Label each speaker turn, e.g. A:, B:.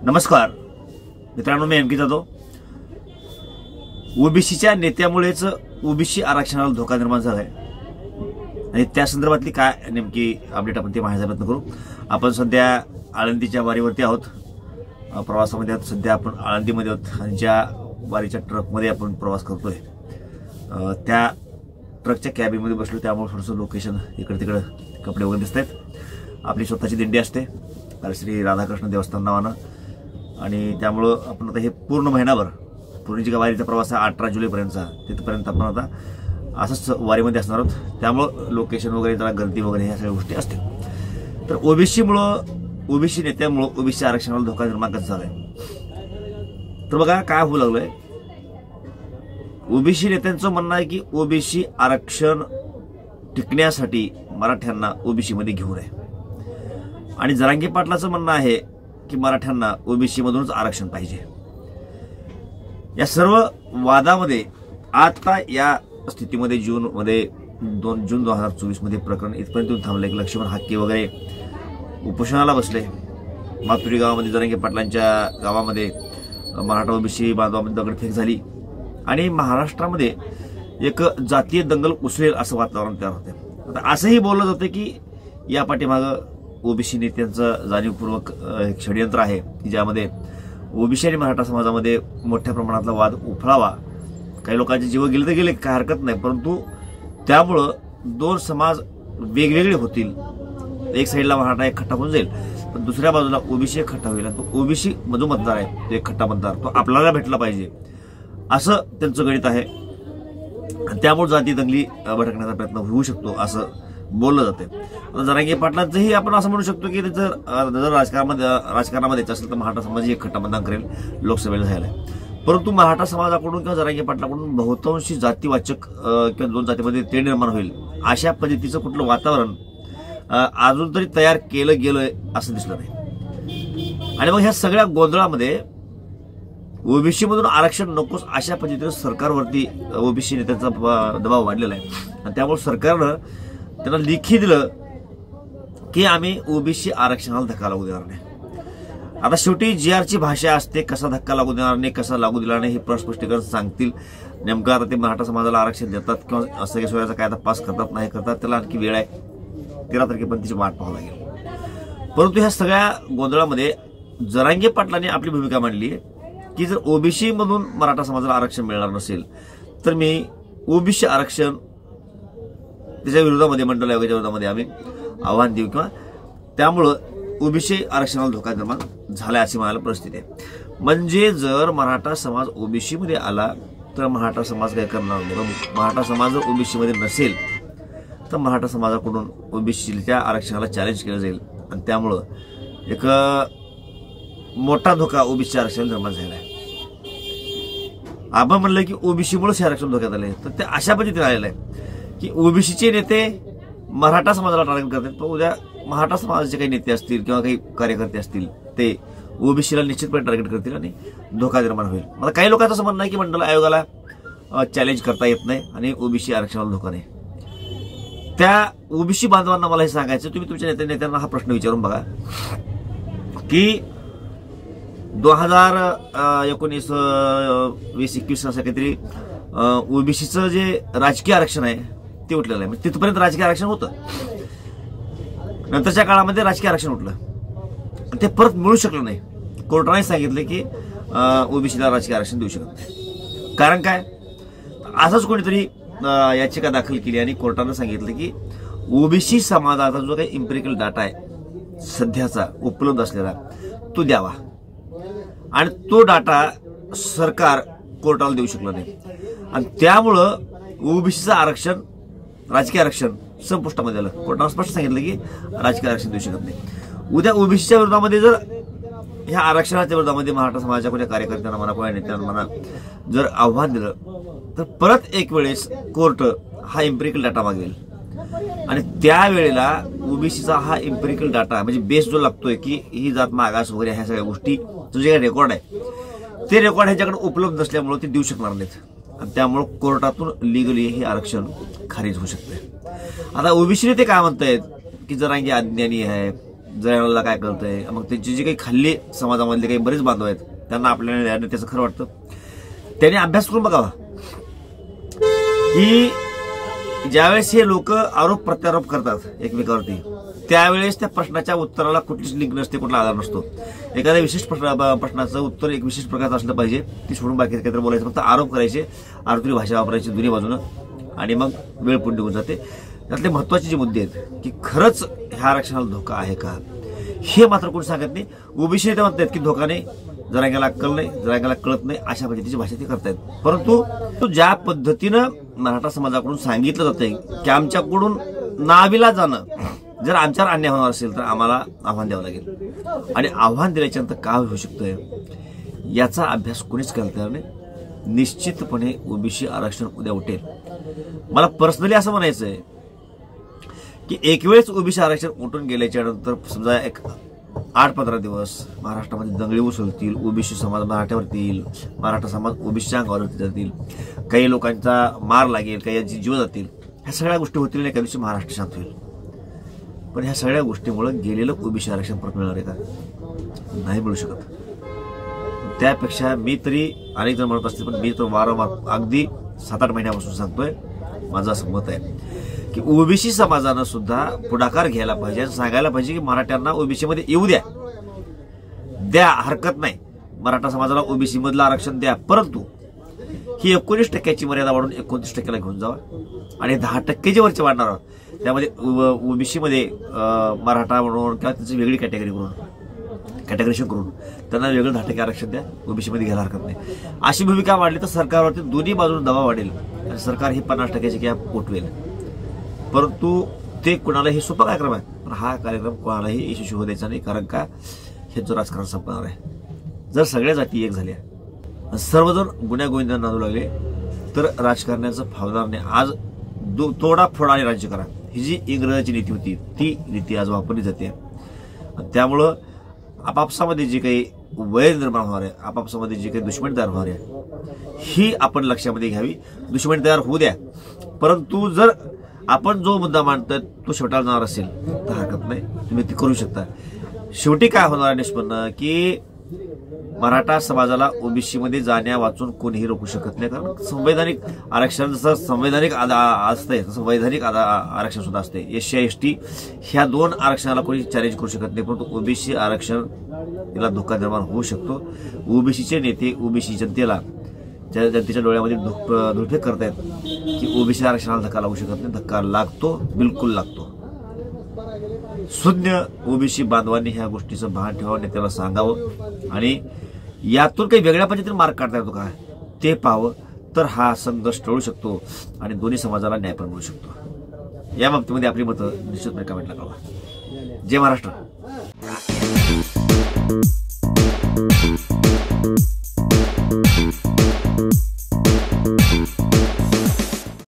A: नमस्कार मित्रांनो, मी MK. Jadhav. ओबीसीच्या नेत्यामुळेच OBC आरक्षणाला धोका निर्माण झालाय आणि त्या संदर्भातली काय नेमकी अपडेट आपण ते माहिती प्रयत्न करू. आपण सध्या आळंदीच्या वारीवरती आहोत, प्रवासामध्ये आहोत. सध्या आपण आळंदीमध्ये आहोत आणि ज्या वारीच्या ट्रकमध्ये आपण प्रवास करतोय त्या ट्रकच्या कॅबिनमध्ये बसलो, त्यामुळे थोडंसं लोकेशन इकडे तिकडे कपडे वगैरे दिसत आहेत. आपली स्वतःची दिंडी असते श्री राधाकृष्ण देवस्थान नावानं, आणि त्यामुळं आपण आता हे पूर्ण महिनाभर पूर्वीची वारीचा प्रवास आहे 18 जुलैपर्यंतचा, तिथपर्यंत आपण आता असंच वारीमध्ये असणार आहोत. त्यामुळं लोकेशन वगैरे जरा गर्दी वगैरे ह्या सगळ्या गोष्टी असतील. तर ओबीसी नेत्यामुळं ओबीसी आरक्षणाला धोका निर्माण कसं झालाय, तर बघा काय होऊ लागलंय. ओबीसी नेत्यांचं म्हणणं आहे की ओबीसी आरक्षण टिकण्यासाठी मराठ्यांना ओबीसी मध्ये घेऊ नये, आणि जरांगे पाटलाचं म्हणणं आहे की मराठ्यांना ओबीसी मधूनच आरक्षण पाहिजे. या सर्व वादामध्ये आता या स्थितीमध्ये जून 2024 मध्ये प्रकरण इथपर्यंत येऊन थांबले की लक्ष्मण हाके वगैरे उपोषणाला बसले. मातुरी गावामध्ये जरांगे पाटलांच्या गावामध्ये मराठा ओबीसी बांधवामध्ये दगडफेक झाली आणि महाराष्ट्रामध्ये एक जातीय दंगल उसळेल असं वातावरण तयार होते. आता असंही बोललं जातं की या पाठीमागं ओबीसी नेत्यांचं जाणीवपूर्वक एक षडयंत्र आहे की ज्यामध्ये ओबीसी आणि मराठा समाजामध्ये मोठ्या प्रमाणातला वाद उफाळावा. काही लोकांचे जीव गेले तर गेले, काय हरकत नाही, परंतु त्यामुळं दोन समाज वेगवेगळे होतील. एक साईडला मराठा एक खट्टा होऊन जाईल, पण दुसऱ्या बाजूला ओबीसी एक खट्टा होईल. तो ओबीसी मधून मतदार आहे, तो एक खट्टा मतदार, तो आपल्याला भेटला पाहिजे असं त्यांचं गणित आहे. त्यामुळे जाती दंगली भडकण्याचा प्रयत्न होऊ शकतो असं बोललं जाते. जरांगे पाटलांचंही आपण असं म्हणू शकतो की जर राजकारणामध्ये असेल तर मराठा समाज एक खट्टा मतदान करेल लोकसभेला झाला आहे. परंतु मराठा समाजाकडून किंवा जरांगे पाटलाकडून बहुतांशी जातीवाचक किंवा दोन जातीमध्ये ते निर्माण होईल अशा पद्धतीचं कुठलं वातावरण अजून तरी तयार केलं गेलंय असं दिसलं नाही. आणि मग ह्या सगळ्या गोंधळामध्ये ओबीसी मधून आरक्षण नकोस अशा पद्धतीनं सरकारवरती ओबीसी नेत्यांचा दबाव वाढलेला आहे. आणि त्यामुळे सरकारनं त्यांना लिखी दिलं की आम्ही ओबीसी आरक्षणाला धक्का लागू देणार नाही. आता शेवटी जीआरची भाषा असते, कसा धक्का लागू देणार नाही, कसा लागू दिला नाही हे स्पष्टीकरण सांगतील. नेमकं आता ते मराठा समाजाला आरक्षण देतात किंवा सगळ्या सोयीचा कायदा पास करतात नाही करतात, त्याला आणखी वेळ आहे. 13 तारखेपर्यंत तिची वाट पाहावं लागेल. परंतु ह्या सगळ्या गोंधळामध्ये जरांगे पाटलांनी आपली भूमिका मांडली की जर ओबीसी मधून मराठा समाजाला आरक्षण मिळणार नसेल तर मी ओबीसी आरक्षण त्याच्या विरोधामध्ये मंडल आयोगाच्या विरोधामध्ये आम्ही आव्हान देऊ, किंवा त्यामुळं ओबीसी आरक्षणाला धोका निर्माण झाला अशी मला परिस्थिती आहे. म्हणजे जर मराठा समाज ओबीसी मध्ये आला तर मराठा समाज काय करणार नाही. मराठा समाज जर ओबीसी मध्ये नसेल तर मराठा समाजाकडून ओबीसीच्या आरक्षणाला चॅलेंज केलं जाईल, आणि त्यामुळं एक मोठा धोका ओबीसी आरक्षण निर्माण झाला आहे. आपण म्हणलं की ओबीसीमुळेच हे आरक्षण धोक्यात आले, तर ते अशा पद्धतीने आलेलं आहे की ओबीसीचे नेते मराठा समाजाला टार्गेट करतात, पण उद्या मराठा समाजाचे काही नेते असतील किंवा काही कार्यकर्ते असतील ते ओबीसीला निश्चितपणे टार्गेट करतील आणि धोका निर्माण होईल. मला काही लोकांचं असं म्हणणं आहे की मंडल आयोगाला चॅलेंज करता येत नाही आणि ओबीसी आरक्षणाला धोका नाही. त्या ओबीसी बांधवांना मला हे सांगायचं, तुम्ही तुमच्या नेत्यांना हा प्रश्न विचारून बघा की 2019-20 असं काहीतरी ओबीसीचं जे राजकीय आरक्षण आहे ते उठलेलं आहे. तिथपर्यंत राजकीय आरक्षण होतं, नंतरच्या काळामध्ये राजकीय आरक्षण उठलं, ते परत मिळू शकलं नाही. कोर्टाने सांगितलं की ओबीसीला राजकीय आरक्षण देऊ शकत नाही. कारण काय, असंच कोणीतरी याचिका दाखल केली आणि कोर्टानं सांगितलं की ओबीसी समाजाचा जो काही इम्पेरिकल डाटा आहे सध्याचा उपलब्ध असलेला तो द्यावा, आणि तो डाटा सरकार कोर्टाला देऊ शकलं नाही. आणि त्यामुळं ओबीसीचं आरक्षण राजकीय आरक्षण संपुष्टामध्ये आलं. कोर्टानं स्पष्ट सांगितलं की राजकीय आरक्षण देऊ शकत नाही. उद्या ओबीसीच्या विरोधामध्ये जर ह्या आरक्षणाच्या विरोधामध्ये मराठा समाजाच्या कोणत्या कार्यकर्त्यांना म्हणा कोणत्या नेत्यांना म्हणा जर आव्हान दिलं तर परत एक वेळेस कोर्ट हा इम्पेरिकल डाटा मागेल, आणि त्यावेळेला ओबीसीचा हा इम्पेरिकल डाटा म्हणजे बेस जो लागतोय की ही जात मागास वगैरे ह्या सगळ्या गोष्टी जे काही रेकॉर्ड आहे ते रेकॉर्ड ह्याच्याकडे उपलब्ध नसल्यामुळे ते देऊ शकणार नाहीत, आणि त्यामुळे कोर्टातून लिगली हे आरक्षण खारिज होऊ शकते. आता ओबीसीने ते काय म्हणतायत की जरांगे अज्ञानी आहे, जळगावला काय कळतंय, मग त्यांची जी काही खाल्ली समाजामधले काही बरेच बांधव आहेत त्यांना आपल्या त्याचं खरं वाटतं. त्यांनी अभ्यास करून बघावा की ज्यावेळेस हे लोक आरोप प्रत्यारोप करतात एकमेकावरती त्यावेळेस त्या प्रश्नाच्या उत्तराला कुठलीच लिंक नसते, कुठला आधार नसतो. एखाद्या विशिष्ट प्रश्नाचं उत्तर एक विशिष्ट प्रकारचं असलं पाहिजे, ती सोडून बाकी काहीतरी बोलायचं, फक्त आरोप करायचे, आरोपी भाषा वापरायची दोन्ही बाजूनं, आणि मग वेळ पुढे निघून जाते. त्यातले महत्वाचे जे मुद्दे आहेत की खरंच ह्या आरक्षणाला धोका आहे का, हे मात्र कोणी सांगत नाही. ओबीसी नेते म्हणतात की धोका नाही, जरांग्याला अक्कल नाही, जरांग्याला कळत नाही, अशा पद्धतीची भाषा ते करतायत. परंतु ज्या पद्धतीनं मराठा समाजाकडून सांगितलं जातंय की आमच्याकडून नाविलाजानं जर आमच्यावर अन्याय होणार असेल तर आम्हाला आव्हान द्यावं लागेल, आणि आव्हान दिल्याच्यानंतर काय होऊ शकतंय याचा अभ्यास कोणीच करता येणार नाही. निश्चितपणे ओबीसी आरक्षण उद्या उठेल. मला पर्सनली असं म्हणायचं आहे की एक वेळेस ओबीसी आरक्षण उठून गेल्याच्या नंतर समजा एक 8-15 दिवस महाराष्ट्रामध्ये दंगली उसळतील, ओबीसी समाज मराठ्यावरती येईल, मराठा समाज ओबीसीच्या अंगावरती जातील, काही लोकांचा मार लागेल, काही यांची जीव जातील, ह्या सगळ्या गोष्टी होतील, एका दिवशी महाराष्ट्र शांत होईल. पण ह्या सगळ्या गोष्टीमुळे गेलेलं ओबीसी आरक्षण परत मिळणार आहे का? नाही मिळू शकत. त्यापेक्षा मी तरी अनेक जण म्हणत असतील, पण मी तर वारंवार अगदी 7-8 महिन्यापासून सांगतोय, माझं असं मत आहे की ओबीसी समाजानं सुद्धा पुढाकार घ्यायला पाहिजे, सांगायला पाहिजे की मराठ्यांना ओबीसी मध्ये येऊ द्या, हरकत नाही, मराठा समाजाला ओबीसी मधलं आरक्षण द्या, परंतु ही 19% मर्यादा वाढून 29% घेऊन जावा, आणि 10% जे वरचे वाढणार त्यामध्ये ओबीसी मध्ये मराठा म्हणून किंवा त्यांची वेगळी कॅटेगरीशन करून त्यांना वेगळं 10% आरक्षण द्या, ओबीसी मध्ये घ्यायला हरकत नाही. अशी भूमिका वाढली तर सरकारवरती दोन्ही बाजूने दबाव वाढेल आणि सरकार ही 50% कॅप उठवेल. परंतु ते कुणालाही सोपा कार्यक्रम आहे, पण हा कार्यक्रम कोणालाही यशस्वी होऊ द्यायचा नाही, कारण का हे जो राजकारण संपणार आहे. जर सगळ्या जाती एक झाल्या, सर्वजण गुन्ह्या गोविंदांना नांदू लागले तर राजकारण्याचं फावणार नाही. आज तोडा फोडाने राज्य करा ही जी इंग्रजांची नीती होती ती नीती आज वापरली जाते. त्यामुळं आपापसामध्ये जे काही वैर निर्माण होणार आहे, आपापसामध्ये जे काही दुश्मनी तयार होणार आहे ही आपण लक्षामध्ये घ्यावी. दुश्मनी तयार होऊ द्या, परंतु जर आपण जो मुद्दा मांडतोय तो शेवटाला जाणार असेल तर हरकत नाही, तुम्ही ते करू शकता. शेवटी काय होणार निष्पन्न की मराठा समाजाला ओबीसी मध्ये जाण्या वाचून कोणीही रोखू शकत नाही, कारण संवैधानिक आरक्षण जसं संवैधानिक असतंय तसं वैधानिक आरक्षण सुद्धा असते. एससी एसटी ह्या 2 आरक्षणाला कोणी चॅलेंज करू शकत नाही, परंतु ओबीसी आरक्षण याला धोका निर्माण होऊ शकतो. ओबीसीचे नेते ओबीसी जनतेला जनतेच्या डोळ्यामध्ये धुळफेक करतायत की ओबीसी आरक्षणाला धक्का लागू शकत नाही. धक्का लागतो, बिलकुल लागतो. सुज्ञ ओबीसी बांधवांनी ह्या गोष्टीचं भान ठेवावं, नेत्याला सांगावं, आणि यातून काही वेगळ्या पद्धतीने मार्ग काढता येतो का ते पाहावं, तर हा संघर्ष टळू शकतो आणि दोन्ही समाजाला न्याय पण मिळू शकतो. या बाबतीमध्ये आपली मतं निश्चितपणे कमेंटला कळवा. जय महाराष्ट्र.